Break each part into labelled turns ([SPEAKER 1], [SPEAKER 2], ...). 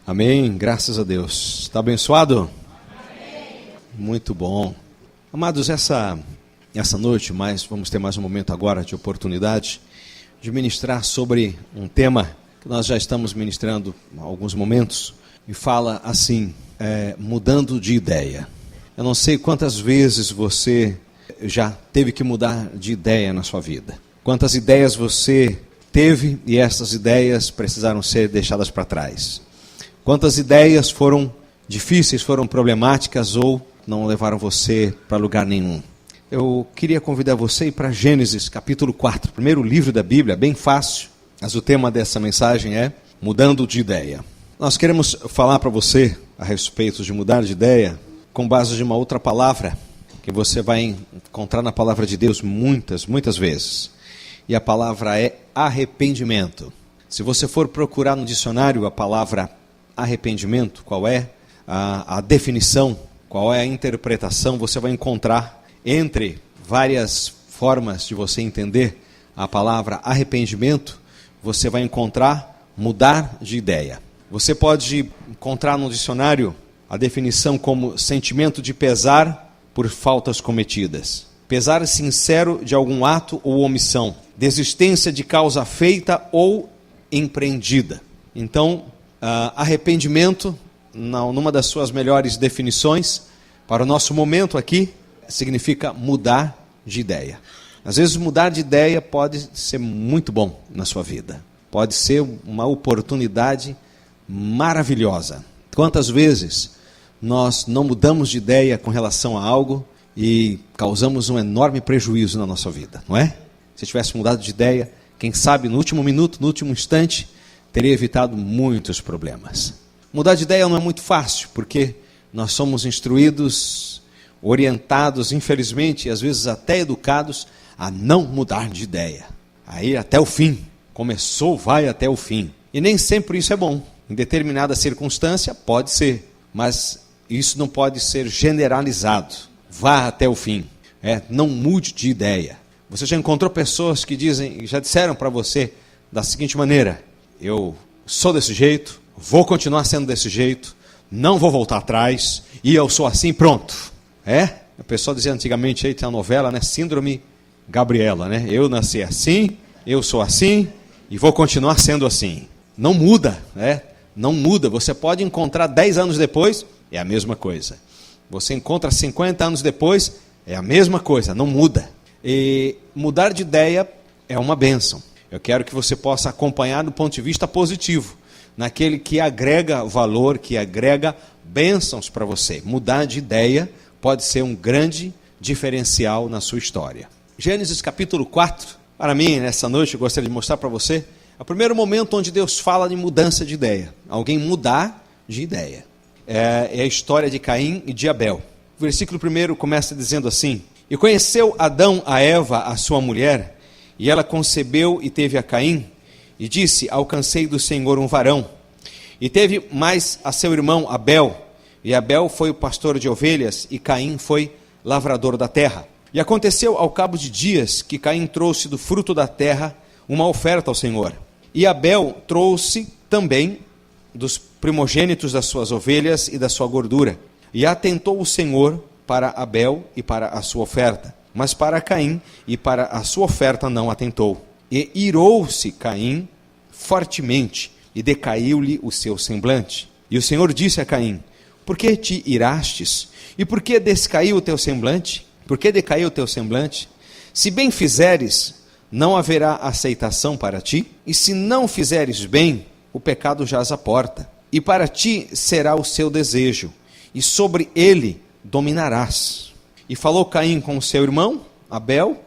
[SPEAKER 1] Amém, graças a Deus. Está abençoado? Amém. Muito bom. Amados, essa noite, vamos ter mais um momento agora de oportunidade de ministrar sobre um tema que nós já estamos ministrando há alguns momentos, e fala assim, mudando de ideia. Eu não sei quantas vezes você já teve que mudar de ideia na sua vida. Quantas ideias você teve e essas ideias precisaram ser deixadas para trás. Quantas ideias foram difíceis, foram problemáticas ou não levaram você para lugar nenhum. Eu queria convidar você a ir para Gênesis capítulo 4, primeiro livro da Bíblia, bem fácil, mas o tema dessa mensagem é mudando de ideia. Nós queremos falar para você a respeito de mudar de ideia com base de uma outra palavra que você vai encontrar na palavra de Deus muitas vezes. E a palavra é arrependimento. Se você for procurar no dicionário a palavra arrependimento, qual é a definição, qual é a interpretação, você vai encontrar entre várias formas de você entender a palavra arrependimento, você vai encontrar mudar de ideia. Você pode encontrar no dicionário a definição como sentimento de pesar por faltas cometidas. Pesar sincero de algum ato ou omissão. Desistência de causa feita ou empreendida. Então, arrependimento, numa das suas melhores definições, para o nosso momento aqui, significa mudar de ideia. Às vezes mudar de ideia pode ser muito bom na sua vida. Pode ser uma oportunidade maravilhosa. Quantas vezes nós não mudamos de ideia com relação a algo e causamos um enorme prejuízo na nossa vida, não é? Se tivesse mudado de ideia, quem sabe no último minuto, no último instante, teria evitado muitos problemas. Mudar de ideia não é muito fácil, porque nós somos instruídos, orientados, infelizmente, e às vezes até educados, a não mudar de ideia. A ir até o fim. Começou, vai até o fim. E nem sempre isso é bom. Em determinada circunstância, pode ser. Mas isso não pode ser generalizado. Vá até o fim. Não mude de ideia. Você já encontrou pessoas que já disseram para você da seguinte maneira: eu sou desse jeito, vou continuar sendo desse jeito, não vou voltar atrás, e eu sou assim, pronto. A pessoa dizia antigamente, aí tem a novela, né? Síndrome Gabriela, né? Eu nasci assim, eu sou assim, e vou continuar sendo assim. Não muda, Não muda. Você pode encontrar 10 anos depois, é a mesma coisa. Você encontra 50 anos depois, é a mesma coisa, não muda. E mudar de ideia é uma bênção. Eu quero que você possa acompanhar do ponto de vista positivo, naquele que agrega valor, que agrega bênçãos para você. Mudar de ideia pode ser um grande diferencial na sua história. Gênesis capítulo 4, para mim, nessa noite, eu gostaria de mostrar para você, é o primeiro momento onde Deus fala de mudança de ideia. Alguém mudar de ideia. É a história de Caim e de Abel. O versículo 1 começa dizendo assim: E conheceu Adão a Eva, a sua mulher, e ela concebeu e teve a Caim, e disse: Alcancei do Senhor um varão. E teve mais a seu irmão Abel, e Abel foi o pastor de ovelhas, e Caim foi lavrador da terra. E aconteceu ao cabo de dias que Caim trouxe do fruto da terra uma oferta ao Senhor. E Abel trouxe também dos primogênitos das suas ovelhas e da sua gordura. E atentou o Senhor para Abel e para a sua oferta, mas para Caim e para a sua oferta não atentou. E irou-se Caim fortemente, e decaiu-lhe o seu semblante. E o Senhor disse a Caim: Por que te irastes? E por que descaiu o teu semblante? Por que decaiu o teu semblante? Se bem fizeres, não haverá aceitação para ti, e se não fizeres bem, o pecado jaz à porta, e para ti será o seu desejo, e sobre ele dominarás. E falou Caim com o seu irmão, Abel,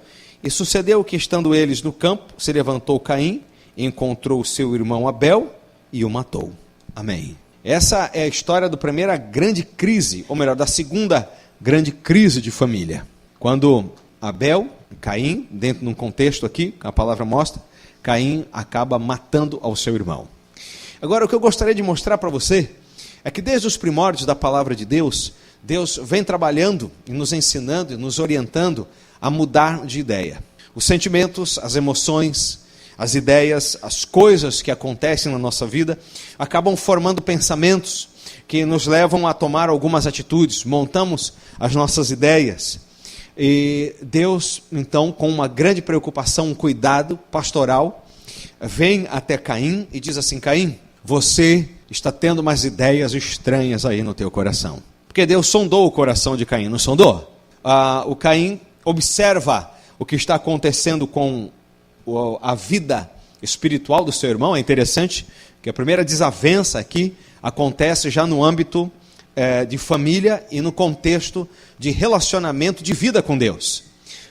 [SPEAKER 1] e sucedeu que, estando eles no campo, se levantou Caim, encontrou o seu irmão Abel, e o matou. Amém. Essa é a história da primeira grande crise, ou melhor, da segunda grande crise de família. Quando Abel, Caim, dentro de um contexto aqui, a palavra mostra, Caim acaba matando ao seu irmão. Agora, o que eu gostaria de mostrar para você é que desde os primórdios da palavra de Deus, Deus vem trabalhando e nos ensinando e nos orientando a mudar de ideia. Os sentimentos, as emoções, as ideias, as coisas que acontecem na nossa vida, acabam formando pensamentos que nos levam a tomar algumas atitudes, montamos as nossas ideias. E Deus, então, com uma grande preocupação, um cuidado pastoral, vem até Caim e diz assim: Caim, você está tendo umas ideias estranhas aí no teu coração. Porque Deus sondou o coração de Caim, não sondou? O Caim observa o que está acontecendo com a vida espiritual do seu irmão. É interessante que a primeira desavença aqui acontece já no âmbito de família e no contexto de relacionamento, de vida com Deus.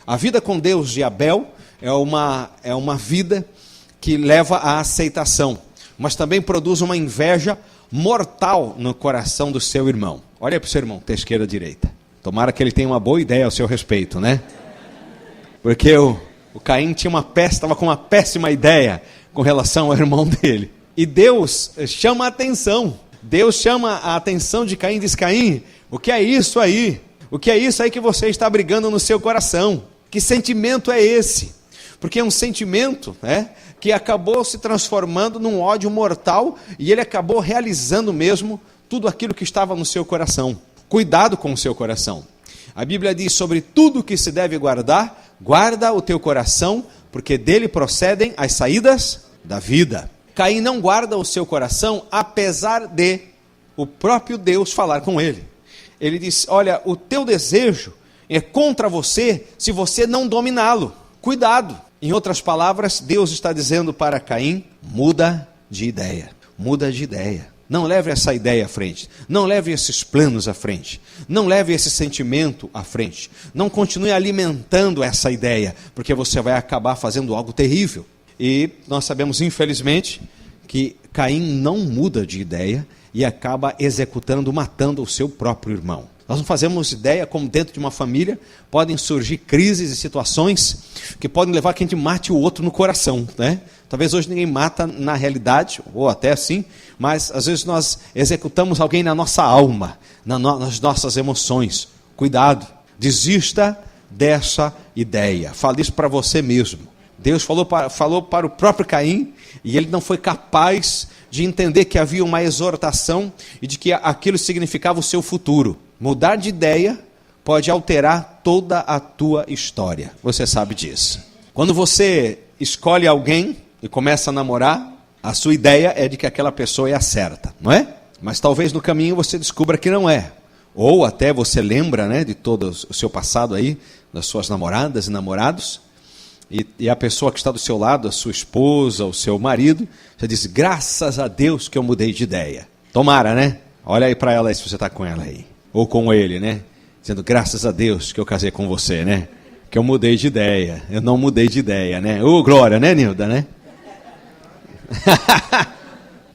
[SPEAKER 1] A vida com Deus de Abel é uma vida que leva à aceitação, mas também produz uma inveja mortal no coração do seu irmão. Olha para o seu irmão, da esquerda à direita. Tomara que ele tenha uma boa ideia ao seu respeito, né? Porque o Caim estava com uma péssima ideia com relação ao irmão dele. E Deus chama a atenção. Deus chama a atenção de Caim e diz: Caim, o que é isso aí? O que é isso aí que você está brigando no seu coração? Que sentimento é esse? Porque é um sentimento, né, que acabou se transformando num ódio mortal, e ele acabou realizando mesmo tudo aquilo que estava no seu coração. Cuidado com o seu coração. A Bíblia diz: sobre tudo que se deve guardar, guarda o teu coração, porque dele procedem as saídas da vida. Caim não guarda o seu coração, apesar de o próprio Deus falar com ele. Ele diz: olha, o teu desejo é contra você se você não dominá-lo. Cuidado. Em outras palavras, Deus está dizendo para Caim: muda de ideia. Muda de ideia. Não leve essa ideia à frente. Não leve esses planos à frente. Não leve esse sentimento à frente. Não continue alimentando essa ideia, porque você vai acabar fazendo algo terrível. E nós sabemos, infelizmente, que Caim não muda de ideia e acaba executando, matando o seu próprio irmão. Nós não fazemos ideia como dentro de uma família podem surgir crises e situações que podem levar a que a gente mate o outro no coração, né? Talvez hoje ninguém mata na realidade, ou até assim, mas às vezes nós executamos alguém na nossa alma, nas nossas emoções. Cuidado, desista dessa ideia. Fale isso para você mesmo. Deus falou para o próprio Caim, e ele não foi capaz de entender que havia uma exortação e de que aquilo significava o seu futuro. Mudar de ideia pode alterar toda a tua história. Você sabe disso. Quando você escolhe alguém e começa a namorar, a sua ideia é de que aquela pessoa é a certa, não é? Mas talvez no caminho você descubra que não é. Ou até você lembra, né, de todo o seu passado aí, das suas namoradas e namorados, e a pessoa que está do seu lado, a sua esposa, o seu marido, você diz: graças a Deus que eu mudei de ideia. Tomara, né? Olha aí para ela aí, se você está com ela aí. Ou com ele, né? Dizendo: graças a Deus que eu casei com você, né? Que eu mudei de ideia. Eu não mudei de ideia, né? Ô, glória, né, Nilda, né?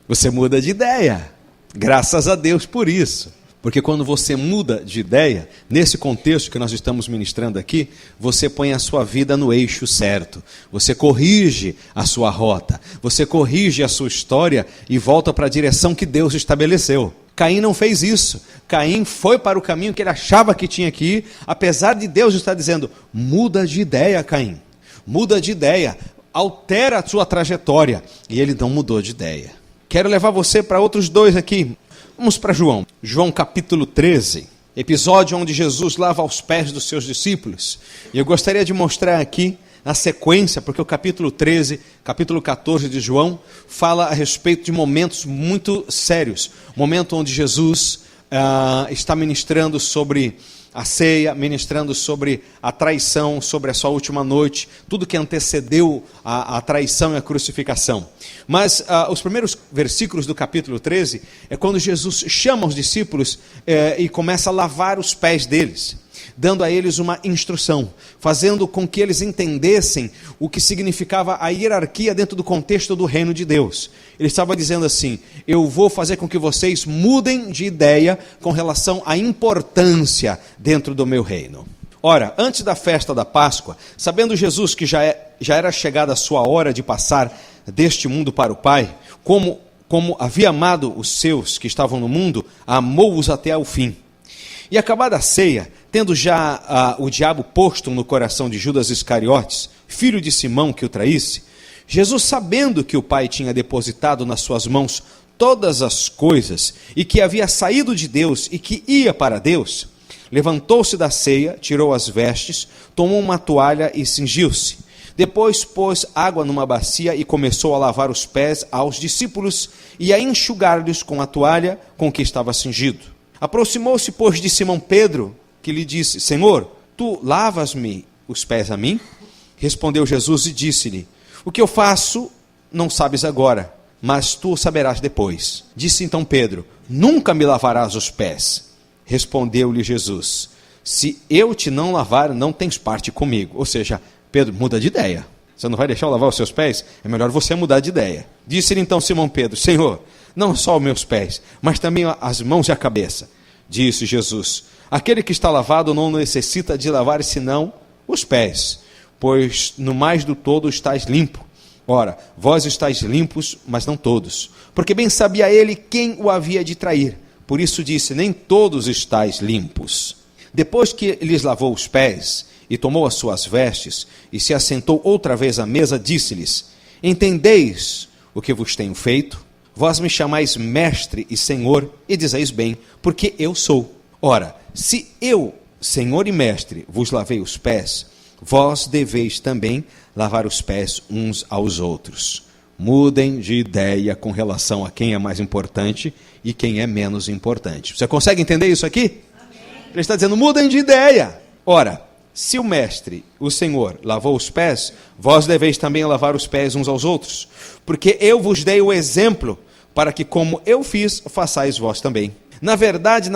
[SPEAKER 1] Você muda de ideia. Graças a Deus por isso. Porque quando você muda de ideia, nesse contexto que nós estamos ministrando aqui, você põe a sua vida no eixo certo. Você corrige a sua rota. Você corrige a sua história e volta para a direção que Deus estabeleceu. Caim não fez isso. Caim foi para o caminho que ele achava que tinha que ir, apesar de Deus estar dizendo: muda de ideia, Caim. Muda de ideia. Altera a sua trajetória. E ele não mudou de ideia. Quero levar você para outros dois aqui. Vamos para João. João capítulo 13. Episódio onde Jesus lava os pés dos seus discípulos. E eu gostaria de mostrar aqui na sequência, porque o capítulo 13, capítulo 14 de João, fala a respeito de momentos muito sérios. Momento onde Jesus está ministrando sobre a ceia, ministrando sobre a traição, sobre a sua última noite, tudo que antecedeu a traição e a crucificação. Mas os primeiros versículos do capítulo 13 é quando Jesus chama os discípulos e começa a lavar os pés deles, dando a eles uma instrução, fazendo com que eles entendessem o que significava a hierarquia dentro do contexto do reino de Deus. Ele estava dizendo assim: eu vou fazer com que vocês mudem de ideia com relação à importância dentro do meu reino. Ora, antes da festa da Páscoa, sabendo Jesus que já era chegada a sua hora de passar deste mundo para o Pai, como havia amado os seus que estavam no mundo, amou-os até ao fim. E acabada a ceia, tendo já o diabo posto no coração de Judas Iscariotes, filho de Simão, que o traísse, Jesus, sabendo que o Pai tinha depositado nas suas mãos todas as coisas, e que havia saído de Deus e que ia para Deus, levantou-se da ceia, tirou as vestes, tomou uma toalha e cingiu-se. Depois pôs água numa bacia e começou a lavar os pés aos discípulos e a enxugar-lhes com a toalha com que estava cingido. Aproximou-se, pois, de Simão Pedro, que lhe disse: Senhor, tu lavas-me os pés a mim? Respondeu Jesus e disse-lhe: o que eu faço não sabes agora, mas tu saberás depois. Disse então Pedro: nunca me lavarás os pés. Respondeu-lhe Jesus: se eu te não lavar, não tens parte comigo. Ou seja, Pedro, muda de ideia. Você não vai deixar eu lavar os seus pés? É melhor você mudar de ideia. Disse-lhe então Simão Pedro: Senhor, não só os meus pés, mas também as mãos e a cabeça. Disse Jesus: aquele que está lavado não necessita de lavar senão os pés, pois no mais do todo estáis limpo. Ora, vós estáis limpos, mas não todos. Porque bem sabia ele quem o havia de trair. Por isso disse: nem todos estáis limpos. Depois que lhes lavou os pés, e tomou as suas vestes, e se assentou outra vez à mesa, disse-lhes: entendeis o que vos tenho feito? Vós me chamais mestre e senhor, e dizeis bem, porque eu sou. Ora, se eu, senhor e mestre, vos lavei os pés, vós deveis também lavar os pés uns aos outros. Mudem de ideia com relação a quem é mais importante e quem é menos importante. Você consegue entender isso aqui? Amém. Ele está dizendo: mudem de ideia. Ora, se o mestre, o Senhor, lavou os pés, vós deveis também lavar os pés uns aos outros. Porque eu vos dei o exemplo, para que como eu fiz, façais vós também. Na verdade,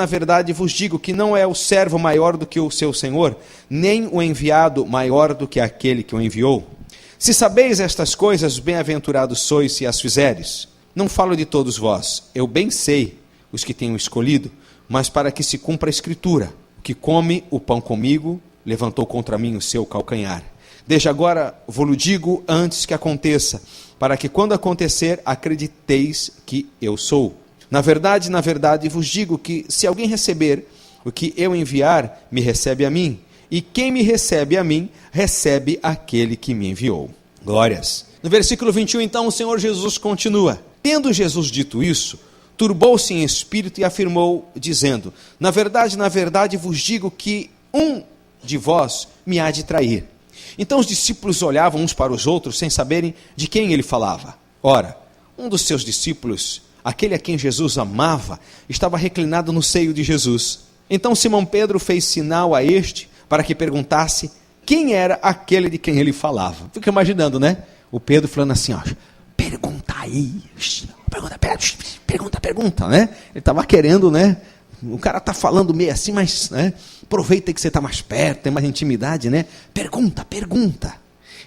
[SPEAKER 1] vos digo que não é o servo maior do que o seu senhor, nem o enviado maior do que aquele que o enviou. Se sabeis estas coisas, bem-aventurados sois se as fizeres. Não falo de todos vós, eu bem sei os que tenho escolhido, mas para que se cumpra a Escritura: o que come o pão comigo, levantou contra mim o seu calcanhar. Desde agora vou-lo digo antes que aconteça, para que quando acontecer, acrediteis que eu sou. Na verdade, vos digo que se alguém receber o que eu enviar, me recebe a mim. E quem me recebe a mim, recebe aquele que me enviou. Glórias. No versículo 21, então, o Senhor Jesus continua: tendo Jesus dito isso, turbou-se em espírito e afirmou, dizendo: na verdade vos digo que um de vós me há de trair. Então os discípulos olhavam uns para os outros, sem saberem de quem ele falava. Ora, um dos seus discípulos, aquele a quem Jesus amava, estava reclinado no seio de Jesus. Então Simão Pedro fez sinal a este, para que perguntasse quem era aquele de quem ele falava. Fica imaginando, né? O Pedro falando assim, ó: pergunta aí, pergunta, né? Ele estava querendo, né? O cara está falando meio assim, mas, né? Aproveita que você está mais perto, tem mais intimidade, né? Pergunta.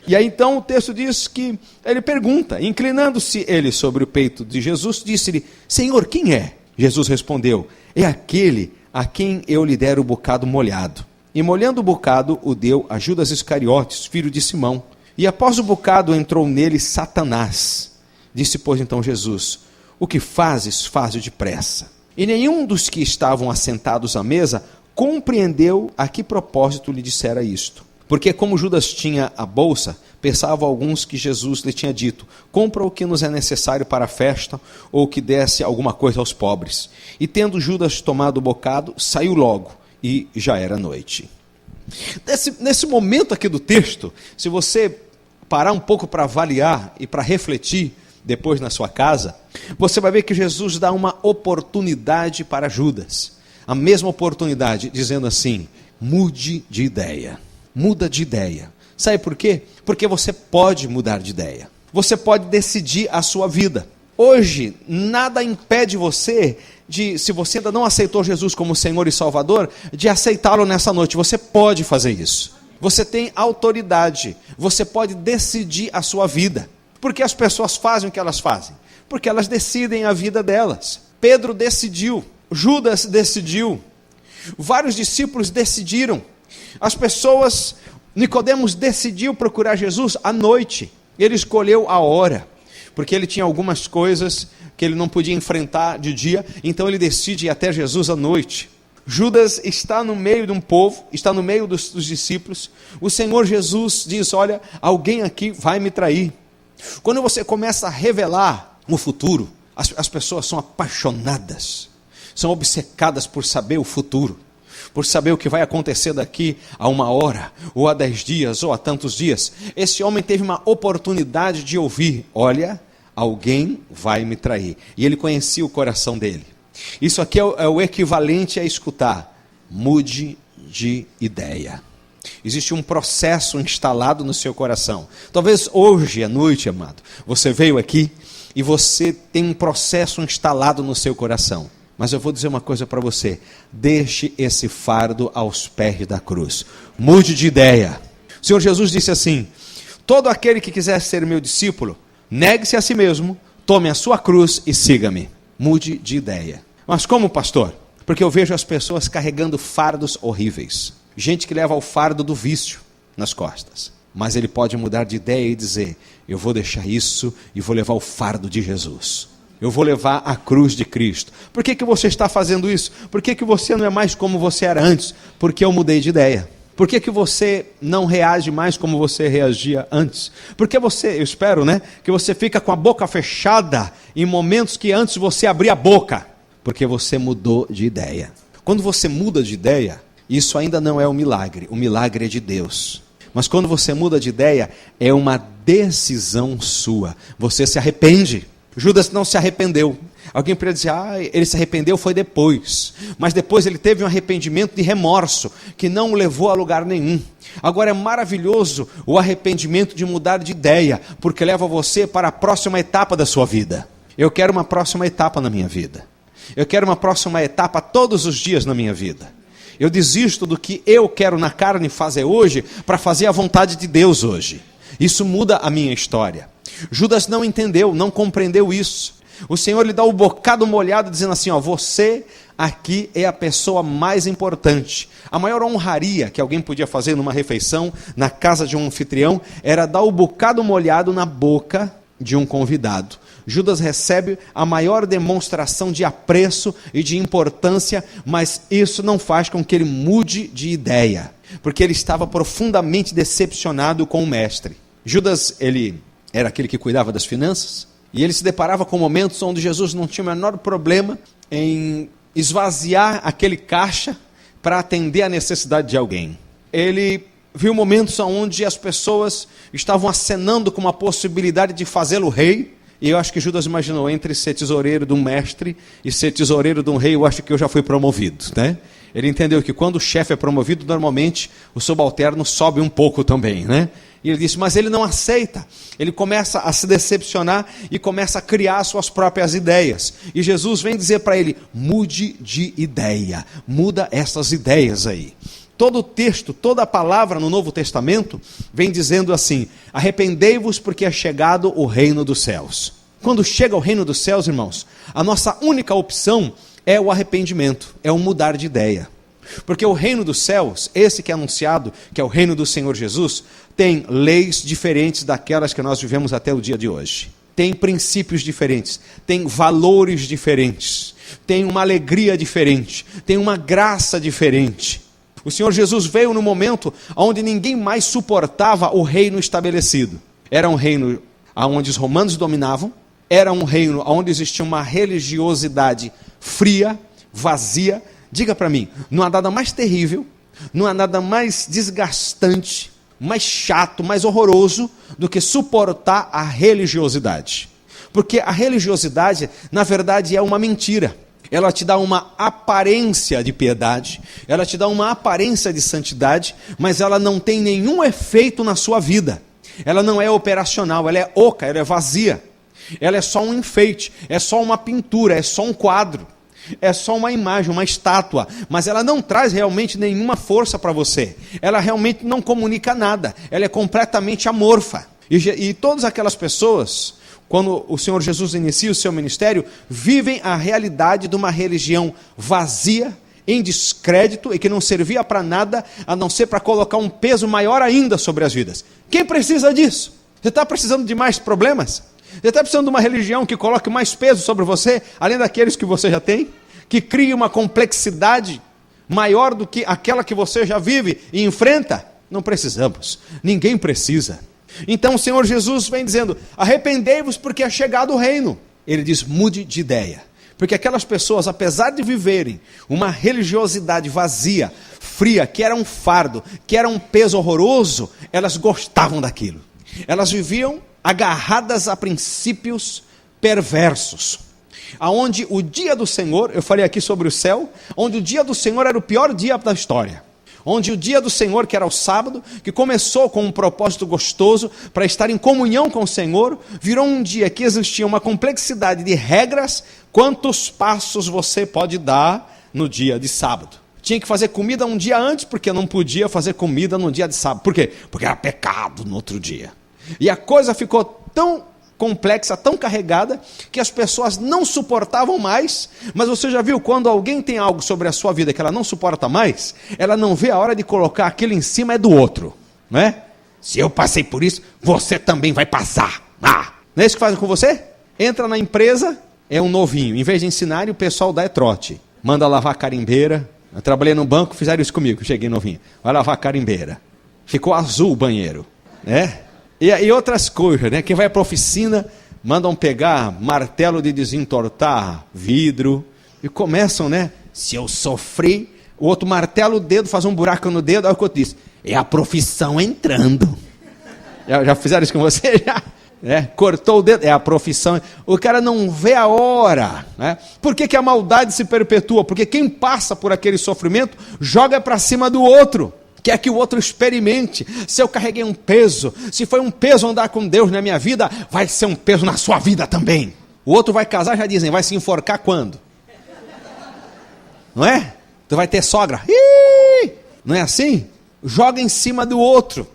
[SPEAKER 1] E aí então o texto diz que ele pergunta, inclinando-se ele sobre o peito de Jesus, disse-lhe: Senhor, quem é? Jesus respondeu: é aquele a quem eu lhe der o bocado molhado. E molhando o bocado, o deu a Judas Iscariotes, filho de Simão. E após o bocado entrou nele Satanás. Disse, pois, então Jesus: o que fazes, faze depressa. E nenhum dos que estavam assentados à mesa compreendeu a que propósito lhe dissera isto. Porque como Judas tinha a bolsa, pensavam alguns que Jesus lhe tinha dito: compra o que nos é necessário para a festa, ou que desse alguma coisa aos pobres. E tendo Judas tomado o bocado, saiu logo, e já era noite. Nesse momento aqui do texto, se você parar um pouco para avaliar e para refletir depois na sua casa, você vai ver que Jesus dá uma oportunidade para Judas. A mesma oportunidade, dizendo assim: mude de ideia. Muda de ideia. Sabe por quê? Porque você pode mudar de ideia. Você pode decidir a sua vida. Hoje, nada impede você de, se você ainda não aceitou Jesus como Senhor e Salvador, de aceitá-lo nessa noite. Você pode fazer isso. Você tem autoridade. Você pode decidir a sua vida. Por que as pessoas fazem o que elas fazem? Porque elas decidem a vida delas. Pedro decidiu. Judas decidiu. Vários discípulos decidiram. As pessoas, Nicodemos decidiu procurar Jesus à noite. Ele escolheu a hora, porque ele tinha algumas coisas que ele não podia enfrentar de dia, então ele decide ir até Jesus à noite. Judas está no meio de um povo, está no meio dos discípulos. O Senhor Jesus diz: olha, alguém aqui vai me trair. Quando você começa a revelar o futuro, as pessoas são apaixonadas, são obcecadas por saber o futuro, por saber o que vai acontecer daqui a 1 hora, ou a 10 dias, ou a tantos dias. Esse homem teve uma oportunidade de ouvir: olha, alguém vai me trair. E ele conhecia o coração dele. Isso aqui é o equivalente a escutar: mude de ideia. Existe um processo instalado no seu coração. Talvez hoje à noite, amado, você veio aqui e você tem um processo instalado no seu coração. Mas eu vou dizer uma coisa para você: deixe esse fardo aos pés da cruz. Mude de ideia. O Senhor Jesus disse assim: todo aquele que quiser ser meu discípulo, negue-se a si mesmo, tome a sua cruz e siga-me. Mude de ideia. Mas como, pastor? Porque eu vejo as pessoas carregando fardos horríveis. Gente que leva o fardo do vício nas costas. Mas ele pode mudar de ideia e dizer: eu vou deixar isso e vou levar o fardo de Jesus. Eu vou levar a cruz de Cristo. Por que você está fazendo isso? Por que você não é mais como você era antes? Porque eu mudei de ideia. Por que você não reage mais como você reagia antes? Porque você, eu espero, que você fica com a boca fechada em momentos que antes você abria a boca. Porque você mudou de ideia. Quando você muda de ideia, isso ainda não é um milagre. O milagre é de Deus. Mas quando você muda de ideia, é uma decisão sua. Você se arrepende. Judas não se arrependeu. Alguém poderia dizer: ele se arrependeu foi depois. Mas depois ele teve um arrependimento de remorso, que não o levou a lugar nenhum. Agora é maravilhoso o arrependimento de mudar de ideia, porque leva você para a próxima etapa da sua vida. Eu quero uma próxima etapa na minha vida. Eu quero uma próxima etapa todos os dias na minha vida. Eu desisto do que eu quero na carne fazer hoje, para fazer a vontade de Deus hoje. Isso muda a minha história. Judas não entendeu, não compreendeu isso. O Senhor lhe dá o bocado molhado, dizendo assim: você aqui é a pessoa mais importante. A maior honraria que alguém podia fazer numa refeição, na casa de um anfitrião, era dar o bocado molhado na boca de um convidado. Judas recebe a maior demonstração de apreço e de importância, mas isso não faz com que ele mude de ideia, porque ele estava profundamente decepcionado com o mestre. Judas, ele era aquele que cuidava das finanças, e ele se deparava com momentos onde Jesus não tinha o menor problema em esvaziar aquele caixa para atender a necessidade de alguém. Ele viu momentos onde as pessoas estavam acenando com uma possibilidade de fazê-lo rei, e eu acho que Judas imaginou: entre ser tesoureiro de um mestre e ser tesoureiro de um rei, eu acho que eu já fui promovido, Ele entendeu que quando o chefe é promovido, normalmente o subalterno sobe um pouco também, E ele disse: mas ele não aceita. Ele começa a se decepcionar e começa a criar suas próprias ideias. E Jesus vem dizer para ele: mude de ideia, muda essas ideias aí. Todo o texto, toda a palavra no Novo Testamento vem dizendo assim: arrependei-vos porque é chegado o reino dos céus. Quando chega o reino dos céus, irmãos, a nossa única opção é o arrependimento, é o mudar de ideia. Porque o reino dos céus, esse que é anunciado, que é o reino do Senhor Jesus, tem leis diferentes daquelas que nós vivemos até o dia de hoje. Tem princípios diferentes, tem valores diferentes, tem uma alegria diferente, tem uma graça diferente. O Senhor Jesus veio no momento onde ninguém mais suportava o reino estabelecido. Era um reino onde os romanos dominavam, era um reino onde existia uma religiosidade fria, vazia. Diga para mim, não há nada mais terrível, não há nada mais desgastante, mais chato, mais horroroso do que suportar a religiosidade. Porque a religiosidade, na verdade, é uma mentira. Ela te dá uma aparência de piedade, ela te dá uma aparência de santidade, mas ela não tem nenhum efeito na sua vida. Ela não é operacional, ela é oca, ela é vazia. Ela é só um enfeite, é só uma pintura, é só um quadro, é só uma imagem, uma estátua, mas ela não traz realmente nenhuma força para você. Ela realmente não comunica nada, ela é completamente amorfa. E todas aquelas pessoas, quando o Senhor Jesus inicia o seu ministério, vivem a realidade de uma religião vazia, em descrédito e que não servia para nada, a não ser para colocar um peso maior ainda sobre as vidas. Quem precisa disso? Você está precisando de mais problemas? Você está precisando de uma religião que coloque mais peso sobre você, além daqueles que você já tem? Que crie uma complexidade maior do que aquela que você já vive e enfrenta? Não precisamos, ninguém precisa. Então o Senhor Jesus vem dizendo, arrependei-vos porque é chegado o reino. Ele diz, mude de ideia. Porque aquelas pessoas, apesar de viverem uma religiosidade vazia, fria, que era um fardo, que era um peso horroroso, elas gostavam daquilo. Elas viviam agarradas a princípios perversos. Aonde o dia do Senhor, eu falei aqui sobre o céu, onde o dia do Senhor era o pior dia da história. Onde o dia do Senhor, que era o sábado, que começou com um propósito gostoso para estar em comunhão com o Senhor, virou um dia que existia uma complexidade de regras, quantos passos você pode dar no dia de sábado. Tinha que fazer comida um dia antes, porque não podia fazer comida no dia de sábado. Por quê? Porque era pecado no outro dia. E a coisa ficou tão complexa, tão carregada, que as pessoas não suportavam mais. Mas você já viu, quando alguém tem algo sobre a sua vida que ela não suporta mais, ela não vê a hora de colocar aquilo em cima do outro, não é? Se eu passei por isso, você também vai passar. Não é isso que fazem com você? Entra na empresa, é um novinho, em vez de ensinar, o pessoal dá trote, manda lavar a carimbeira. Eu trabalhei no banco, fizeram isso comigo, cheguei novinho, vai lavar a carimbeira, ficou azul o banheiro, né? E outras coisas, né? Quem vai para a oficina, mandam pegar martelo de desentortar vidro, e começam, né? Se eu sofri, o outro martela o dedo, faz um buraco no dedo, olha o que eu disse, é a profissão entrando. Já fizeram isso com você? Já? Cortou o dedo, é a profissão. O cara não vê a hora, né? Por que a maldade se perpetua? Porque quem passa por aquele sofrimento, joga para cima do outro. Quer que o outro experimente. Se eu carreguei um peso, se foi um peso andar com Deus na minha vida, vai ser um peso na sua vida também. O outro vai casar, já dizem, vai se enforcar quando? Não é? Tu vai ter sogra. Ih! Não é assim? Joga em cima do outro.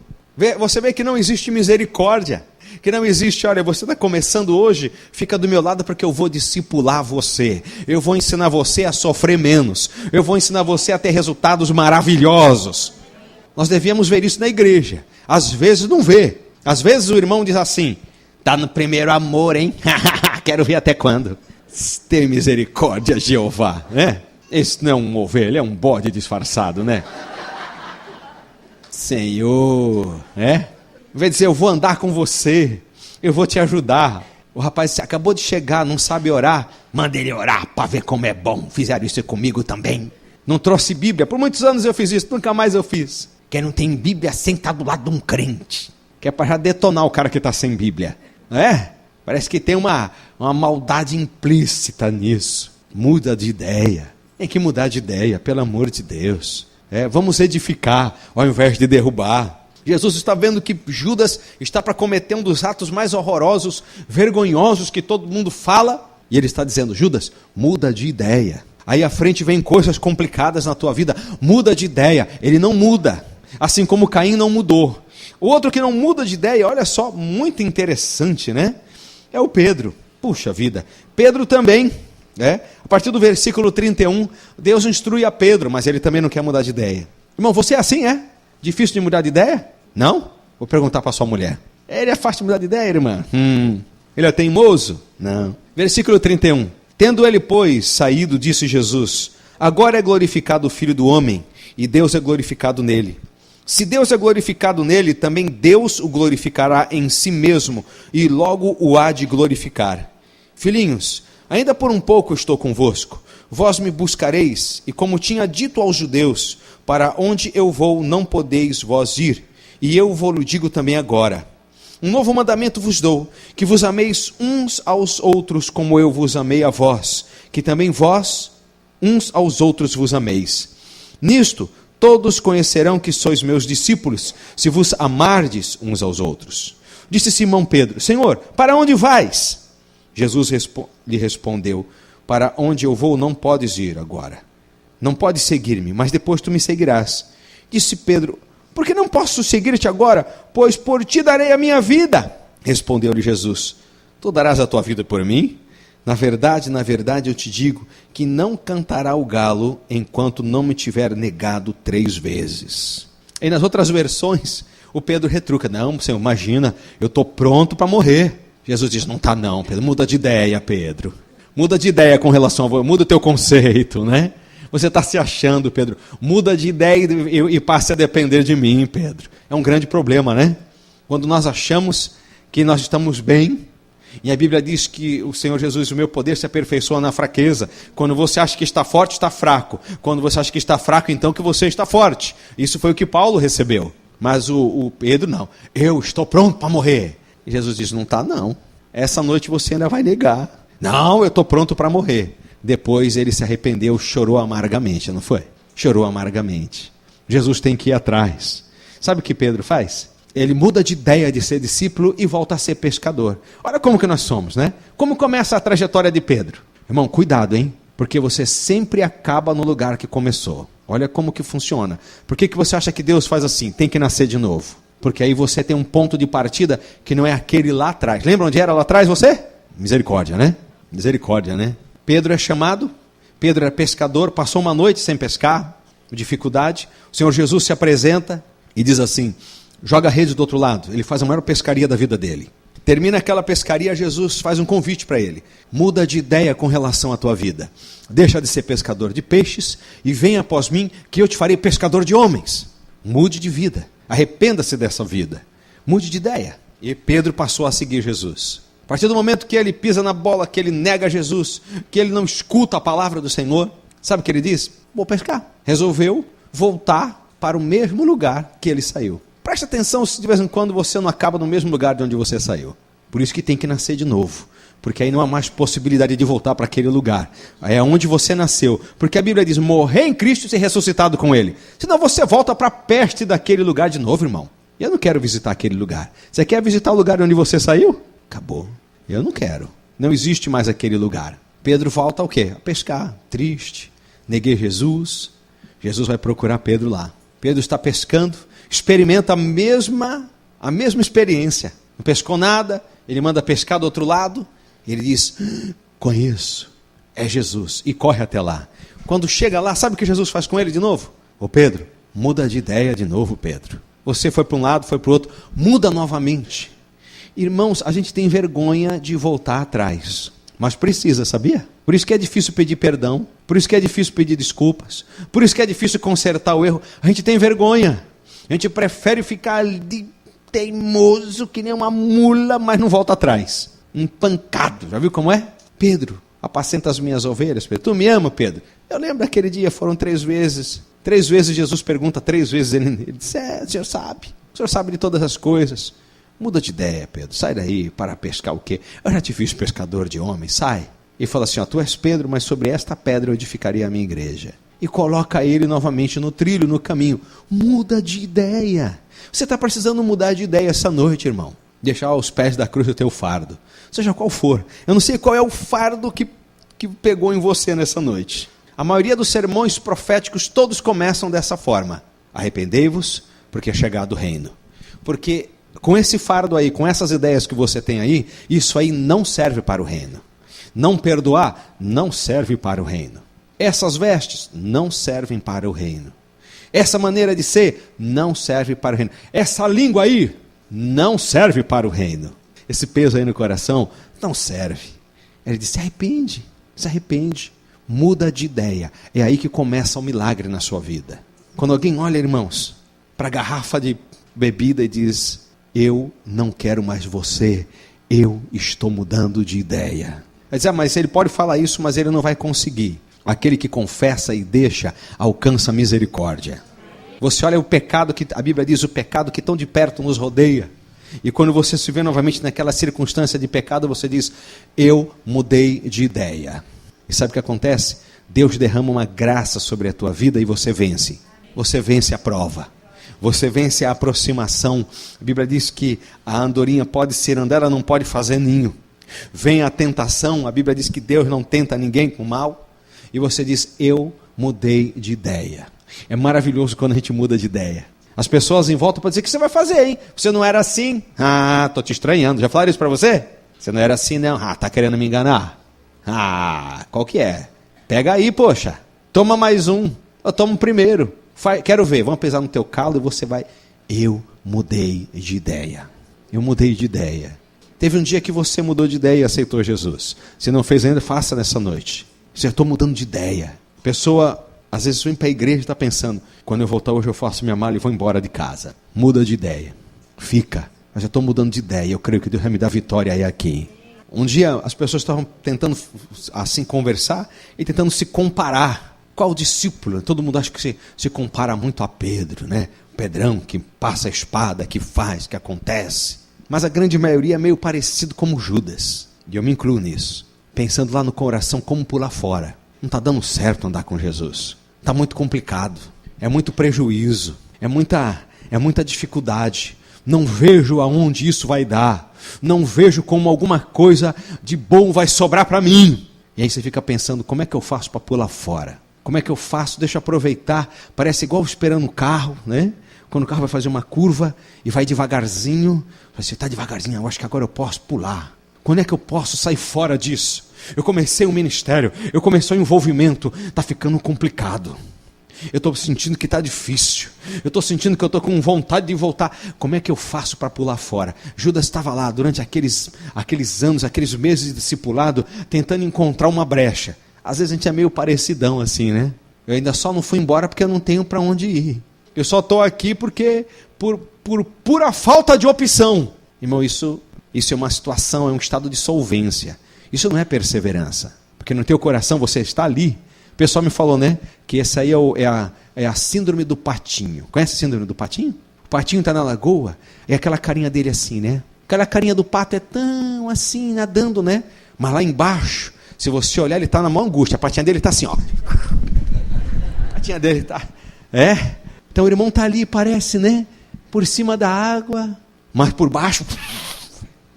[SPEAKER 1] Você vê que não existe misericórdia. Que não existe, olha, você está começando hoje, fica do meu lado porque eu vou discipular você. Eu vou ensinar você a sofrer menos. Eu vou ensinar você a ter resultados maravilhosos. Nós devíamos ver isso na igreja. Às vezes não vê. Às vezes o irmão diz assim, tá no primeiro amor, hein? Quero ver até quando. Tem misericórdia, Jeová, né? Esse não é uma ovelha, é um bode disfarçado, né? Senhor, né? Em vez de dizer, eu vou andar com você, eu vou te ajudar. O rapaz disse, acabou de chegar, não sabe orar. Manda ele orar para ver como é bom. Fizeram isso comigo também. Não trouxe Bíblia. Por muitos anos eu fiz isso, nunca mais eu fiz. Quem não tem Bíblia senta do lado de um crente. Que é para já detonar o cara que está sem Bíblia. Não é? Parece que tem uma maldade implícita nisso. Muda de ideia. Tem que mudar de ideia, pelo amor de Deus. Vamos edificar ao invés de derrubar. Jesus está vendo que Judas está para cometer um dos atos mais horrorosos, vergonhosos que todo mundo fala. E ele está dizendo, Judas, muda de ideia. Aí à frente vem coisas complicadas na tua vida. Muda de ideia. Ele não muda. Assim como Caim não mudou. O outro que não muda de ideia, olha só, muito interessante, né? É o Pedro. Puxa vida. Pedro também. A partir do versículo 31, Deus instrui a Pedro, mas ele também não quer mudar de ideia. Irmão, você é assim, é? Difícil de mudar de ideia? Não? Vou perguntar para sua mulher. Ele é fácil de mudar de ideia, irmã? Ele é teimoso? Não. Versículo 31. Tendo ele, pois, saído, disse Jesus, agora é glorificado o Filho do Homem, e Deus é glorificado nele. Se Deus é glorificado nele, também Deus o glorificará em si mesmo, e logo o há de glorificar. Filhinhos, ainda por um pouco estou convosco. Vós me buscareis, e como tinha dito aos judeus, para onde eu vou não podeis vós ir, e eu vou-lo digo também agora. Um novo mandamento vos dou, que vos ameis uns aos outros como eu vos amei a vós, que também vós uns aos outros vos ameis. Nisto todos conhecerão que sois meus discípulos, se vos amardes uns aos outros. Disse Simão Pedro, Senhor, para onde vais? Jesus lhe respondeu, para onde eu vou não podes ir agora. Não podes seguir-me, mas depois tu me seguirás. Disse Pedro, por que não posso seguir-te agora? Pois por ti darei a minha vida. Respondeu-lhe Jesus, tu darás a tua vida por mim? Na verdade, eu te digo que não cantará o galo enquanto não me tiver negado 3 vezes. E nas outras versões, o Pedro retruca, não, Senhor, imagina, eu estou pronto para morrer. Jesus diz, não está não, Pedro, muda de ideia, Pedro. Muda de ideia com relação a... Muda o teu conceito, né? Você está se achando, Pedro. Muda de ideia e passe a depender de mim, Pedro. É um grande problema, né? Quando nós achamos que nós estamos bem, e a Bíblia diz que o Senhor Jesus, o meu poder se aperfeiçoa na fraqueza. Quando você acha que está forte, está fraco. Quando você acha que está fraco, então que você está forte. Isso foi o que Paulo recebeu. Mas o Pedro não. Eu estou pronto para morrer. E Jesus diz, não está não. Essa noite você ainda vai negar. Não, eu estou pronto para morrer. Depois ele se arrependeu, chorou amargamente, não foi? Chorou amargamente. Jesus tem que ir atrás. Sabe o que Pedro faz? Ele muda de ideia de ser discípulo e volta a ser pescador. Olha como que nós somos, né? Como começa a trajetória de Pedro? Irmão, cuidado, hein? Porque você sempre acaba no lugar que começou. Olha como que funciona. Por que você acha que Deus faz assim? Tem que nascer de novo. Porque aí você tem um ponto de partida que não é aquele lá atrás. Lembra onde era lá atrás você? Misericórdia, né? Misericórdia, né? Pedro é chamado, Pedro era pescador, passou uma noite sem pescar, dificuldade. O Senhor Jesus se apresenta e diz assim, joga a rede do outro lado. Ele faz a maior pescaria da vida dele. Termina aquela pescaria, Jesus faz um convite para ele. Muda de ideia com relação à tua vida. Deixa de ser pescador de peixes e venha após mim que eu te farei pescador de homens. Mude de vida. Arrependa-se dessa vida. Mude de ideia. E Pedro passou a seguir Jesus. A partir do momento que ele pisa na bola, que ele nega Jesus, que ele não escuta a palavra do Senhor, sabe o que ele diz? Vou pescar. Resolveu voltar para o mesmo lugar que ele saiu. Preste atenção se de vez em quando você não acaba no mesmo lugar de onde você saiu. Por isso que tem que nascer de novo. Porque aí não há mais possibilidade de voltar para aquele lugar. É onde você nasceu. Porque a Bíblia diz, morrer em Cristo e ser ressuscitado com Ele. Senão você volta para a peste daquele lugar de novo, irmão. E eu não quero visitar aquele lugar. Você quer visitar o lugar de onde você saiu? Acabou. Eu não quero. Não existe mais aquele lugar. Pedro volta ao quê? A pescar. Triste. Neguei Jesus. Jesus vai procurar Pedro lá. Pedro está pescando. Experimenta a mesma experiência. Não pescou nada. Ele manda pescar do outro lado. Ele diz, conheço. É Jesus. E corre até lá. Quando chega lá, sabe o que Jesus faz com ele de novo? Ô Pedro, muda de ideia de novo, Pedro. Você foi para um lado, foi para o outro. Muda novamente. Irmãos, a gente tem vergonha de voltar atrás. Mas precisa, sabia? Por isso que é difícil pedir perdão. Por isso que é difícil pedir desculpas. Por isso que é difícil consertar o erro. A gente tem vergonha. A gente prefere ficar ali teimoso que nem uma mula, mas não volta atrás. Empancado. Já viu como é? Pedro, apacenta as minhas ovelhas. Pedro. Tu me ama, Pedro? Eu lembro daquele dia, foram 3 vezes. 3 vezes Jesus pergunta, 3 vezes ele diz, o senhor sabe. O senhor sabe de todas as coisas. Muda de ideia, Pedro. Sai daí para pescar o quê? Eu já te fiz pescador de homens. Sai. E fala assim, tu és Pedro, mas sobre esta pedra eu edificaria a minha igreja. E coloca ele novamente no trilho, no caminho. Muda de ideia. Você está precisando mudar de ideia essa noite, irmão. Deixar aos pés da cruz o teu fardo. Seja qual for. Eu não sei qual é o fardo que pegou em você nessa noite. A maioria dos sermões proféticos, todos começam dessa forma. Arrependei-vos, porque é chegado o reino. Porque com esse fardo aí, com essas ideias que você tem aí, isso aí não serve para o reino. Não perdoar, não serve para o reino. Essas vestes não servem para o reino. Essa maneira de ser não serve para o reino. Essa língua aí não serve para o reino. Esse peso aí no coração não serve. Ele diz, se arrepende, muda de ideia. É aí que começa o milagre na sua vida. Quando alguém olha, irmãos, para a garrafa de bebida e diz, eu não quero mais você, eu estou mudando de ideia. Vai dizer, mas ele pode falar isso, mas ele não vai conseguir. Aquele que confessa e deixa, alcança misericórdia. Você olha o pecado que, a Bíblia diz, o pecado que tão de perto nos rodeia. E quando você se vê novamente naquela circunstância de pecado, você diz, eu mudei de ideia. E sabe o que acontece? Deus derrama uma graça sobre a tua vida e você vence. Você vence a prova. Você vence a aproximação. A Bíblia diz que a andorinha pode ser andar, ela não pode fazer ninho. Vem a tentação, a Bíblia diz que Deus não tenta ninguém com mal. E você diz, eu mudei de ideia. É maravilhoso quando a gente muda de ideia. As pessoas em volta podem dizer, o que você vai fazer, hein? Você não era assim? Ah, estou te estranhando. Já falaram isso para você? Você não era assim, não? Ah, está querendo me enganar? Ah, qual que é? Pega aí, poxa. Toma mais um. Eu tomo primeiro. Quero ver. Vamos pesar no teu calo e você vai... Eu mudei de ideia. Eu mudei de ideia. Teve um dia que você mudou de ideia e aceitou Jesus. Se não fez ainda, faça nessa noite. Você estou mudando de ideia. Pessoa... Às vezes vem para a igreja e está pensando, quando eu voltar hoje eu faço minha mala e vou embora de casa. Muda de ideia. Fica. mas eu estou mudando de ideia. Eu creio que Deus vai me dar vitória aí aqui. Um dia as pessoas estavam tentando assim conversar e tentando se comparar. Qual discípulo? Todo mundo acha que se compara muito a Pedro, né? Pedrão que passa a espada, que faz, que acontece. Mas a grande maioria é meio parecido como Judas. E eu me incluo nisso. Pensando lá no coração como pular fora. Não está dando certo andar com Jesus. Está muito complicado. É muito prejuízo. É muita dificuldade. Não vejo aonde isso vai dar. Não vejo como alguma coisa de bom vai sobrar para mim. E aí você fica pensando, como é que eu faço para pular fora? Como é que eu faço? Deixa eu aproveitar. Parece igual esperando o carro, né? Quando o carro vai fazer uma curva e vai devagarzinho. Você está devagarzinho, eu acho que agora eu posso pular. Quando é que eu posso sair fora disso? Eu comecei um ministério, eu comecei um envolvimento. Está ficando complicado. Eu estou sentindo que está difícil. Eu estou sentindo que eu estou com vontade de voltar. Como é que eu faço para pular fora? Judas estava lá durante aqueles anos, aqueles meses de discipulado, tentando encontrar uma brecha. Às vezes a gente é meio parecidão assim, né? Eu ainda só não fui embora porque eu não tenho para onde ir. Eu só estou aqui porque por pura falta de opção. Irmão, isso é uma situação, é um estado de solvência. Isso não é perseverança. Porque no teu coração você está ali. O pessoal me falou, né, que essa aí é a síndrome do patinho. Conhece a síndrome do patinho? O patinho está na lagoa, é aquela carinha dele assim, né? Aquela carinha do pato é tão assim, nadando, né? Mas lá embaixo, se você olhar, ele está na maior angústia. A patinha dele está assim, ó. A patinha dele está... Então o irmão está ali, parece, né? Por cima da água, mas por baixo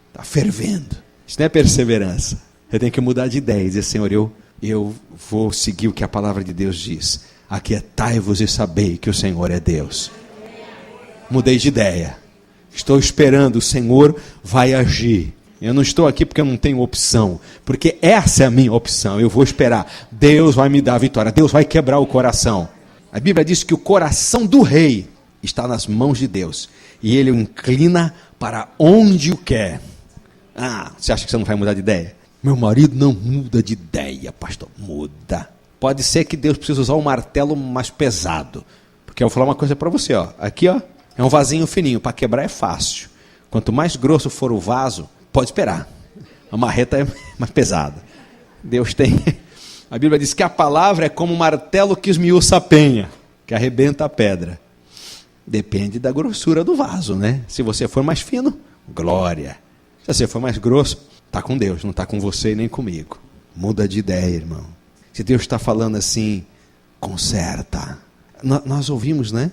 [SPEAKER 1] está fervendo. Isso não é perseverança. Você tem que mudar de ideia e dizer, Senhor, eu vou seguir o que a palavra de Deus diz. Aquietai-vos e sabei que o Senhor é Deus. Mudei de ideia. Estou esperando, o Senhor vai agir. Eu não estou aqui porque eu não tenho opção. Porque essa é a minha opção. Eu vou esperar. Deus vai me dar a vitória. Deus vai quebrar o coração. A Bíblia diz que o coração do rei está nas mãos de Deus. E ele o inclina para onde o quer. Você acha que você não vai mudar de ideia? Meu marido não muda de ideia, pastor. Muda. Pode ser que Deus precise usar um martelo mais pesado. Porque eu vou falar uma coisa para você, ó. Aqui, ó, é um vasinho fininho. Para quebrar é fácil. Quanto mais grosso for o vaso, pode esperar. A marreta é mais pesada. Deus tem... A Bíblia diz que a palavra é como um martelo que esmiuça a penha, que arrebenta a pedra. Depende da grossura do vaso, né? Se você for mais fino, glória. Se você for mais grosso, está com Deus, não está com você nem comigo. Muda de ideia, irmão. Se Deus está falando assim, conserta. Nós ouvimos, né?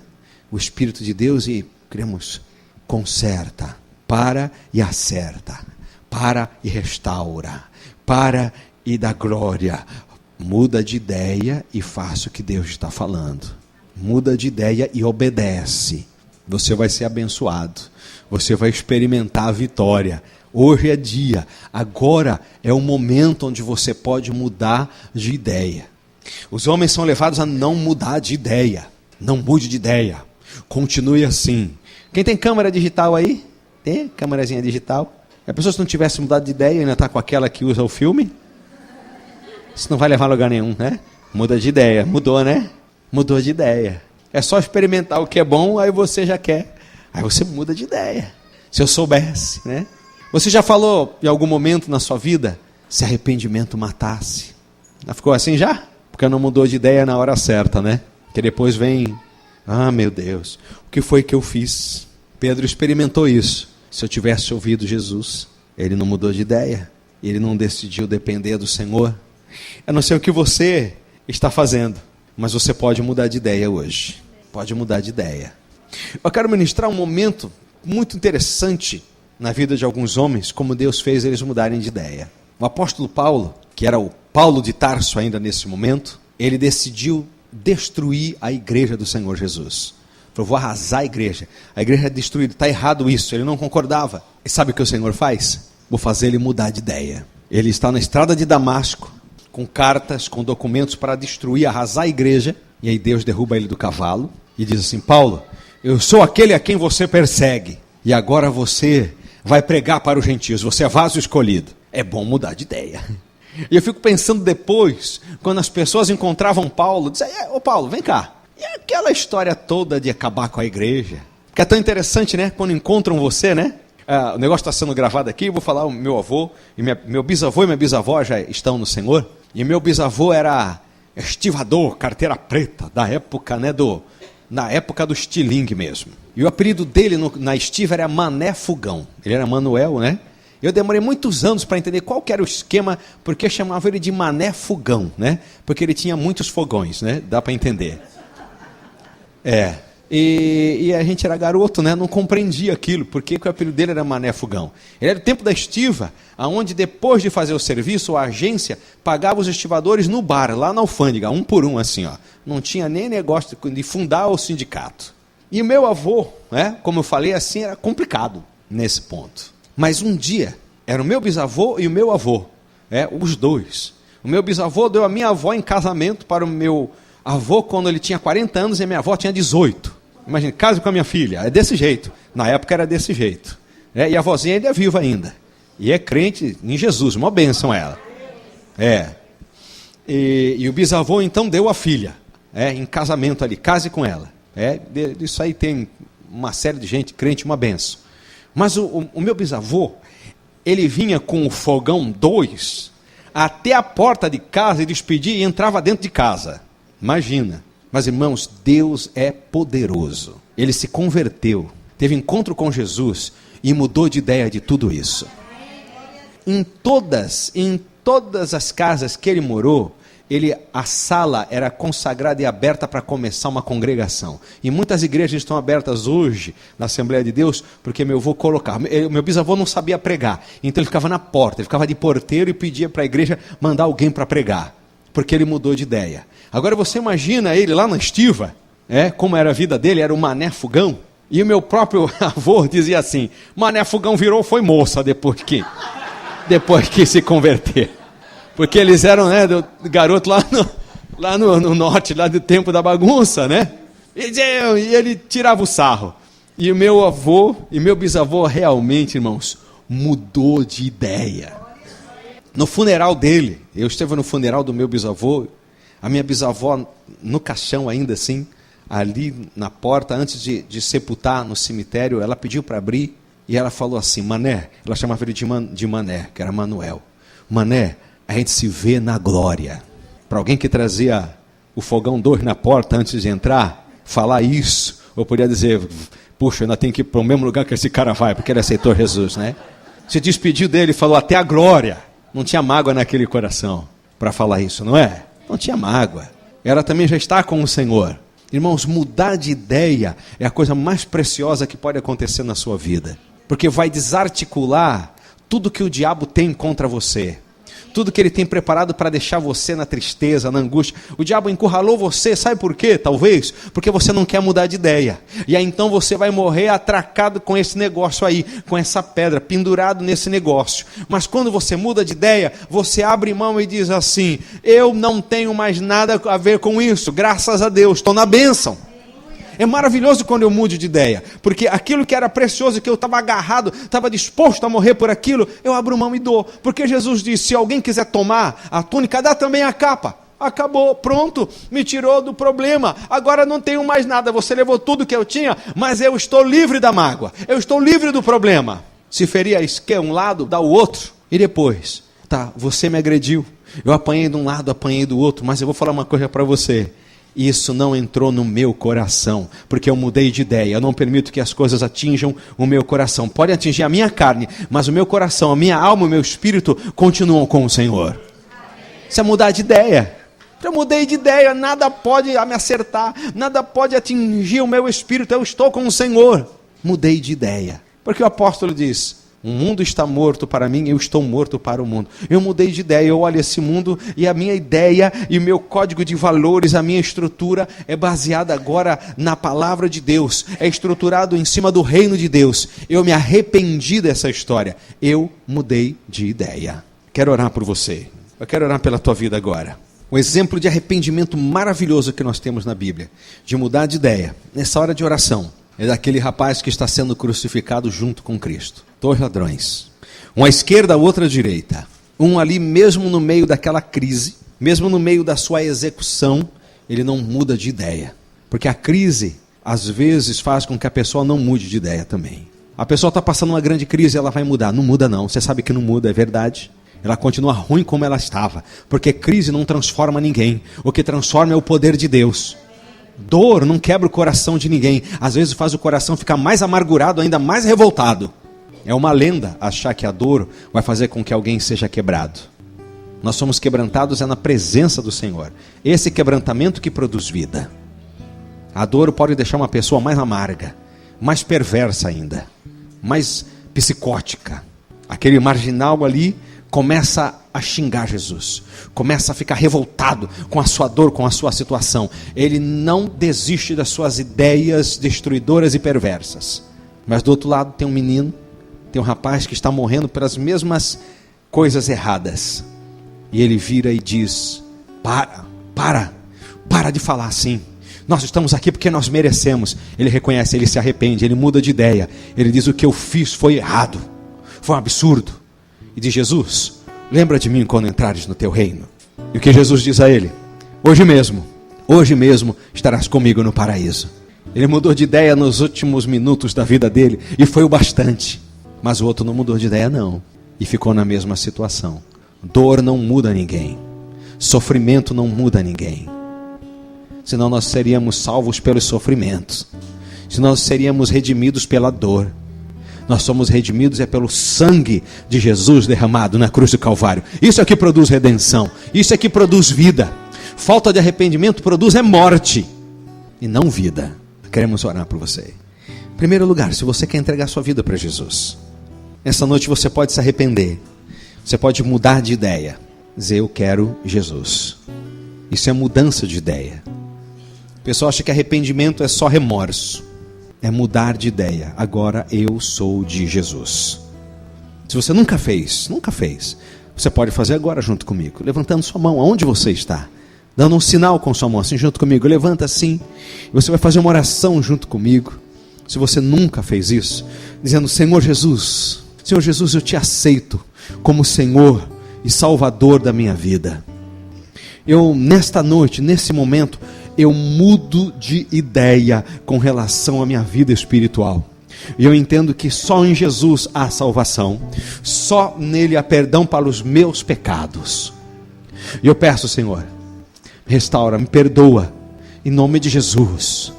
[SPEAKER 1] O Espírito de Deus e cremos, conserta, para e acerta, para e restaura, para e dá glória. Muda de ideia e faça o que Deus está falando. Muda de ideia e obedece. Você vai ser abençoado. Você vai experimentar a vitória. Hoje é dia. Agora é o momento onde você pode mudar de ideia. Os homens são levados a não mudar de ideia. Não mude de ideia. Continue assim. Quem tem câmera digital aí? Tem câmerazinha digital? A pessoa se não tivesse mudado de ideia ainda está com aquela que usa o filme? Isso não vai levar a lugar nenhum, né? Muda de ideia. Mudou, né? Mudou de ideia. É só experimentar o que é bom, aí você já quer. Aí você muda de ideia. Se eu soubesse, né? Você já falou em algum momento na sua vida, se arrependimento matasse? Já ficou assim já? Porque não mudou de ideia na hora certa, né? Que depois vem, meu Deus, o que foi que eu fiz? Pedro experimentou isso. Se eu tivesse ouvido Jesus, ele não mudou de ideia. Ele não decidiu depender do Senhor. Eu não sei o que você está fazendo, mas você pode mudar de ideia hoje. Pode mudar de ideia. Eu quero ministrar um momento muito interessante na vida de alguns homens, como Deus fez eles mudarem de ideia. O apóstolo Paulo, que era o Paulo de Tarso ainda nesse momento, ele decidiu destruir a igreja do Senhor Jesus. Falou, vou arrasar a igreja é destruída, está errado isso, ele não concordava. E sabe o que o Senhor faz? Vou fazer ele mudar de ideia. Ele está na estrada de Damasco, com cartas, com documentos para destruir, arrasar a igreja, e aí Deus derruba ele do cavalo, e diz assim, Paulo, eu sou aquele a quem você persegue, e agora você vai pregar para os gentios, você é vaso escolhido. É bom mudar de ideia. E eu fico pensando depois, quando as pessoas encontravam Paulo, diziam, ô Paulo, vem cá, e aquela história toda de acabar com a igreja? Que é tão interessante, né? Quando encontram você, né? O negócio está sendo gravado aqui, eu vou falar o meu avô, e meu bisavô e minha bisavó já estão no Senhor. E meu bisavô era estivador, carteira preta, da época, né, na época do estilingue mesmo. E o apelido dele na estiva era Mané Fogão. Ele era Manuel, né? Eu demorei muitos anos para entender qual que era o esquema, porque chamava ele de Mané Fogão, né? Porque ele tinha muitos fogões, né? Dá para entender. E a gente era garoto, né? Não compreendia aquilo, porque o apelido dele era Mané Fogão. Ele era do tempo da estiva, onde depois de fazer o serviço, a agência pagava os estivadores no bar, lá na alfândega, um por um, assim, ó. Não tinha nem negócio de fundar o sindicato. E o meu avô, né? Como eu falei, assim, era complicado nesse ponto. Mas um dia, era o meu bisavô e o meu avô, os dois. O meu bisavô deu a minha avó em casamento para o meu avô quando ele tinha 40 anos e a minha avó tinha 18. Imagina, case com a minha filha, é desse jeito. Na época era desse jeito. E a avózinha ainda é viva ainda. E é crente em Jesus, uma bênção ela. E o bisavô então deu a filha, em casamento ali, case com ela. Isso aí tem uma série de gente crente, uma bênção. Mas o meu bisavô, ele vinha com o fogão 2 até a porta de casa e despedia e entrava dentro de casa. Imagina. Mas, irmãos, Deus é poderoso. Ele se converteu, teve encontro com Jesus e mudou de ideia de tudo isso. Em todas as casas que ele morou, a sala era consagrada e aberta para começar uma congregação. E muitas igrejas estão abertas hoje na Assembleia de Deus, porque meu avô colocava. Meu bisavô não sabia pregar, então ele ficava na porta, ele ficava de porteiro e pedia para a igreja mandar alguém para pregar, porque ele mudou de ideia. Agora você imagina ele lá na estiva, como era a vida dele, era o Mané Fogão, e o meu próprio avô dizia assim: Mané Fogão virou, foi moça depois que se converter. Porque eles eram, do garoto lá no norte, lá do tempo da bagunça, né? E ele tirava o sarro. E o meu avô e meu bisavô realmente, irmãos, mudou de ideia. No funeral dele, eu esteve no funeral do meu bisavô, a minha bisavó no caixão ainda assim, ali na porta, antes de sepultar no cemitério, ela pediu para abrir e ela falou assim: Mané, ela chamava ele de Mané, que era Manuel. Mané, a gente se vê na glória. Para alguém que trazia o fogão 2 na porta antes de entrar, falar isso, eu poderia dizer: puxa, ainda tem que ir para o mesmo lugar que esse cara vai, porque ele aceitou Jesus, né? Se despediu dele e falou até a glória. Não tinha mágoa naquele coração para falar isso, não é? Não tinha mágoa. Ela também já está com o Senhor. Irmãos, mudar de ideia é a coisa mais preciosa que pode acontecer na sua vida, porque vai desarticular tudo que o diabo tem contra você. Tudo que ele tem preparado para deixar você na tristeza, na angústia. O diabo encurralou você, sabe por quê? Talvez porque você não quer mudar de ideia. E aí então você vai morrer atracado com esse negócio aí, com essa pedra, pendurado nesse negócio. Mas quando você muda de ideia, você abre mão e diz assim: eu não tenho mais nada a ver com isso, graças a Deus, estou na bênção. É maravilhoso quando eu mudo de ideia, porque aquilo que era precioso, que eu estava agarrado, estava disposto a morrer por aquilo, eu abro mão e dou. Porque Jesus disse: se alguém quiser tomar a túnica, dá também a capa. Acabou, pronto, me tirou do problema, agora não tenho mais nada. Você levou tudo que eu tinha, mas eu estou livre da mágoa, eu estou livre do problema. Se ferir a esquerda um lado, dá o outro. E depois, você me agrediu, eu apanhei de um lado, apanhei do outro, mas eu vou falar uma coisa para você: isso não entrou no meu coração, porque eu mudei de ideia. Eu não permito que as coisas atinjam o meu coração. Pode atingir a minha carne, mas o meu coração, a minha alma, o meu espírito continuam com o Senhor. Isso é mudar de ideia. Eu mudei de ideia, nada pode me acertar, nada pode atingir o meu espírito, eu estou com o Senhor. Mudei de ideia, porque o apóstolo diz: o mundo está morto para mim, eu estou morto para o mundo. Eu mudei de ideia, eu olho esse mundo e a minha ideia e o meu código de valores, a minha estrutura é baseada agora na palavra de Deus, é estruturado em cima do reino de Deus. Eu me arrependi dessa história, eu mudei de ideia. Quero orar por você, eu quero orar pela tua vida agora. Um exemplo de arrependimento maravilhoso que nós temos na Bíblia, de mudar de ideia, nessa hora de oração, é daquele rapaz que está sendo crucificado junto com Cristo. 2 ladrões, um à esquerda, outro à direita. Um ali mesmo no meio daquela crise, mesmo no meio da sua execução, ele não muda de ideia. Porque a crise, às vezes, faz com que a pessoa não mude de ideia também. A pessoa está passando uma grande crise, ela vai mudar. Não muda não, você sabe que não muda, é verdade. Ela continua ruim como ela estava, porque crise não transforma ninguém. O que transforma é o poder de Deus. Dor não quebra o coração de ninguém. Às vezes faz o coração ficar mais amargurado, ainda mais revoltado. É uma lenda achar que a dor vai fazer com que alguém seja quebrado. Nós somos quebrantados na presença do Senhor. Esse quebrantamento que produz vida. A dor pode deixar uma pessoa mais amarga, mais perversa ainda, mais psicótica. Aquele marginal ali começa a xingar Jesus, começa a ficar revoltado com a sua dor, com a sua situação. Ele não desiste das suas ideias destruidoras e perversas. Mas do outro lado tem um menino, tem um rapaz que está morrendo pelas mesmas coisas erradas. E ele vira e diz: para de falar assim. Nós estamos aqui porque nós merecemos. Ele reconhece, ele se arrepende, ele muda de ideia. Ele diz: o que eu fiz foi errado, foi um absurdo. E diz: Jesus, lembra de mim quando entrares no teu reino. E o que Jesus diz a ele? Hoje mesmo estarás comigo no paraíso. Ele mudou de ideia nos últimos minutos da vida dele, e foi o bastante. Mas o outro não mudou de ideia não, e ficou na mesma situação. Dor não muda ninguém, sofrimento não muda ninguém. Senão nós seríamos salvos pelos sofrimentos, senão nós seríamos redimidos pela dor. Nós somos redimidos pelo sangue de Jesus derramado na cruz do Calvário. Isso é que produz redenção, isso é que produz vida. Falta de arrependimento produz morte e não vida. Queremos orar por você. Em primeiro lugar, se você quer entregar sua vida para Jesus, essa noite você pode se arrepender, você pode mudar de ideia, dizer: eu quero Jesus. Isso é mudança de ideia. O pessoal acha que arrependimento é só remorso. É mudar de ideia. Agora eu sou de Jesus. Se você nunca fez, você pode fazer agora junto comigo, levantando sua mão aonde você está, dando um sinal com sua mão assim junto comigo. Levanta assim, e você vai fazer uma oração junto comigo. Se você nunca fez isso, dizendo: Senhor Jesus, eu te aceito como Senhor e Salvador da minha vida. Eu, nesta noite, nesse momento, eu mudo de ideia com relação à minha vida espiritual. E eu entendo que só em Jesus há salvação, só nele há perdão para os meus pecados. E eu peço, Senhor, restaura, me perdoa, em nome de Jesus.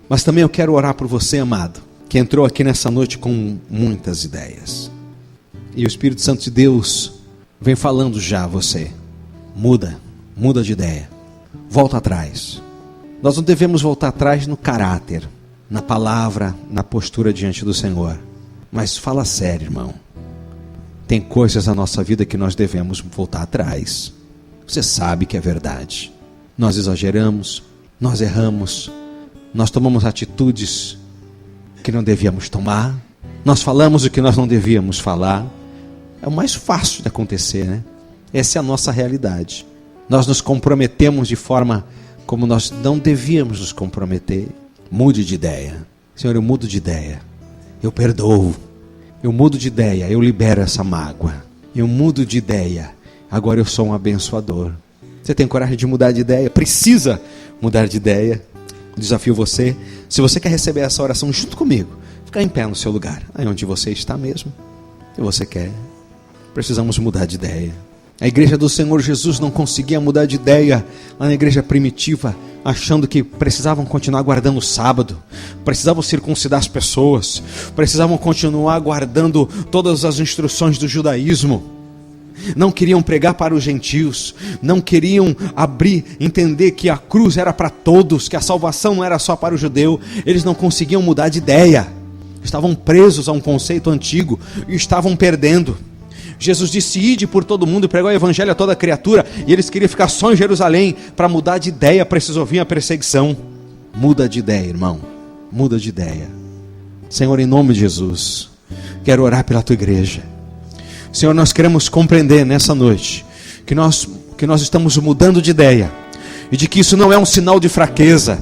[SPEAKER 1] Mas também eu quero orar por você, amado, que entrou aqui nessa noite com muitas ideias. E o Espírito Santo de Deus vem falando já a você: muda de ideia, volta atrás. Nós não devemos voltar atrás no caráter, na palavra, na postura diante do Senhor. Mas fala sério, irmão. Tem coisas na nossa vida que nós devemos voltar atrás. Você sabe que é verdade. Nós exageramos, nós erramos, nós tomamos atitudes que não devíamos tomar, nós falamos o que nós não devíamos falar. É o mais fácil de acontecer, né? Essa é a nossa realidade. Nós nos comprometemos de forma como nós não devíamos nos comprometer. Mude de ideia. Senhor, eu mudo de ideia. Eu perdoo. Eu mudo de ideia. Eu libero essa mágoa. Eu mudo de ideia. Agora eu sou um abençoador. Você tem coragem de mudar de ideia? Precisa mudar de ideia. Desafio você. Se você quer receber essa oração junto comigo, fica em pé no seu lugar, aí onde você está mesmo. Se você quer, precisamos mudar de ideia. A igreja do Senhor Jesus não conseguia mudar de ideia lá na igreja primitiva, achando que precisavam continuar guardando o sábado, precisavam circuncidar as pessoas, precisavam continuar guardando todas as instruções do judaísmo. Não queriam pregar para os gentios, não queriam entender que a cruz era para todos, que a salvação não era só para o judeu. Eles não conseguiam mudar de ideia, estavam presos a um conceito antigo e estavam perdendo. Jesus disse: ide por todo mundo e pregou o evangelho a toda criatura. E eles queriam ficar só em Jerusalém. Para mudar de ideia precisou vir a perseguição. Muda de ideia, irmão, muda de ideia. Senhor, em nome de Jesus, quero orar pela tua igreja. Senhor, nós queremos compreender nessa noite que nós estamos mudando de ideia, e de que isso não é um sinal de fraqueza,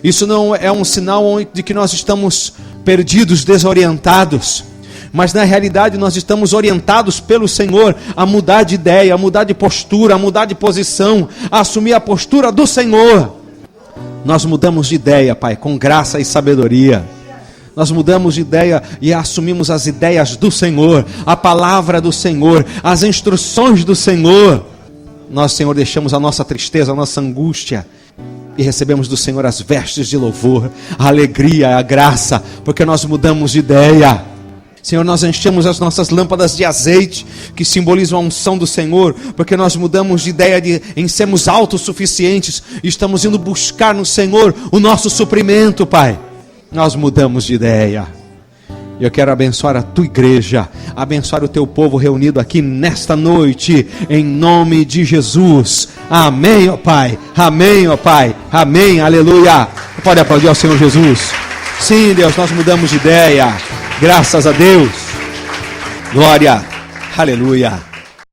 [SPEAKER 1] isso não é um sinal de que nós estamos perdidos, desorientados, mas na realidade nós estamos orientados pelo Senhor a mudar de ideia, a mudar de postura, a mudar de posição, a assumir a postura do Senhor. Nós mudamos de ideia, Pai, com graça e sabedoria. Nós mudamos de ideia e assumimos as ideias do Senhor, a palavra do Senhor, as instruções do Senhor. Nós, Senhor, deixamos a nossa tristeza, a nossa angústia e recebemos do Senhor as vestes de louvor, a alegria, a graça, porque nós mudamos de ideia. Senhor, nós enchemos as nossas lâmpadas de azeite, que simbolizam a unção do Senhor, porque nós mudamos de ideia em sermos autossuficientes e estamos indo buscar no Senhor o nosso suprimento, Pai. Nós mudamos de ideia. Eu quero abençoar a tua igreja, abençoar o teu povo reunido aqui nesta noite, em nome de Jesus. Amém, ó Pai. Amém, ó Pai. Amém, aleluia. Pode aplaudir ao Senhor Jesus. Sim, Deus, nós mudamos de ideia. Graças a Deus. Glória. Aleluia.